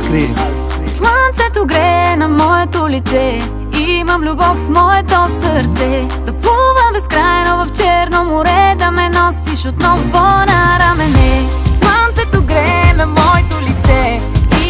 Айскрим. Слънцето грее на моето лице, имам любов в моето сърце. Да плувам безкрайно в Черно море, да ме носиш отново на рамене. Слънцето грее на моето лице,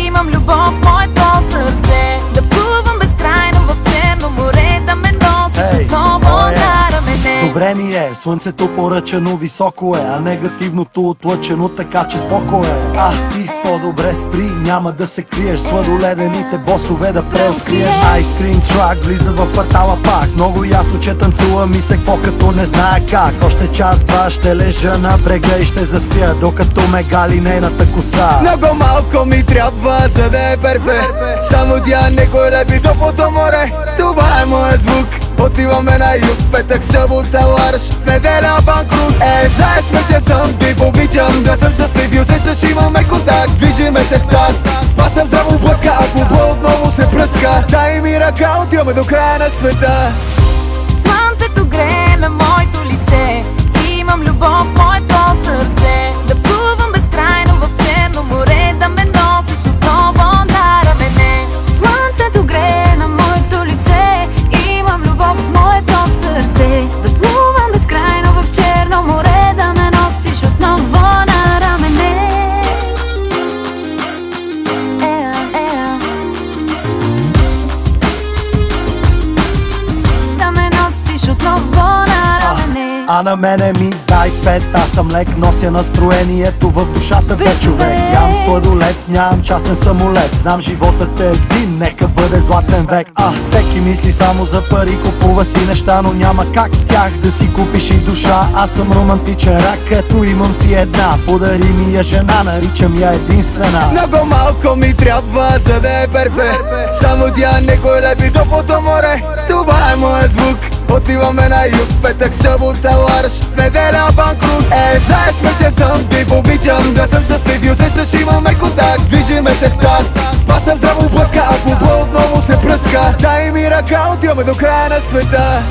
имам любов в моето сърце. Да плувам безкрайно в Черно море, да ме носиш отново на рамене. Добре ни е, слънцето поръчано високо е, а негативното отлъчено, така че споко е. Ти по-добре спри, няма да се криеш, сладоледените босове да преоткриеш. Айскрим трак влиза в квартала пак, много ясно, че танцува ми се какво като не знае как. Още час-два ще лежа на брега и ще заспя, докато ме гали нейната коса. Много малко ми трябва, за да е перфект. Само тя не го лепи топлото море. Това е моят звук. Отиваме на юг, петък, събота, ларш, в неделя банкрут. Знаеш ме, че съм див, обичам да съм щастлив и усещаш, имаме контакт, движиме се в такт. Паса в здраво блъска, ако бо отново се пръска. Дай ми ръка, отиваме до края на света. Слънцето грее на моето лице, имам любов в моето сърце. Да плувам безкрайно в Черно море, да ме носиш отново на рамене. Слънцето грее на моето лице, имам любов в моето сърце. Да плувам безкрайно в Черно море, да ме носиш отново на рамене. Да ме носиш отново на рамене. А на мене ми дай 5, аз съм лек, нося настроението в душата бе човек. Ям сладолет, нямам частен самолет, знам животът е един, нека бъде златен век. Всеки мисли само за пари, купува си неща, но няма как с тях да си купиш и душа. Аз съм романтичен рак, ето имам си една, подари ми я жена, наричам я единствена. Много малко ми трябва, за да е перфект. Само тя не го лепи топлото море. Това е моят звук. Отиваме на юг, петък, събота, ларш, в неделя банкрут. Знаеш ме, че съм див, обичам да съм щастлив и усещаш, имаме контакт, движиме се в такт. Паса в здраво блъска, ако бо отново се пръска. Дай ми ръка, отиваме до края на света.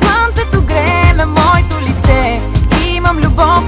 Слънцето грее на моето лице, имам любов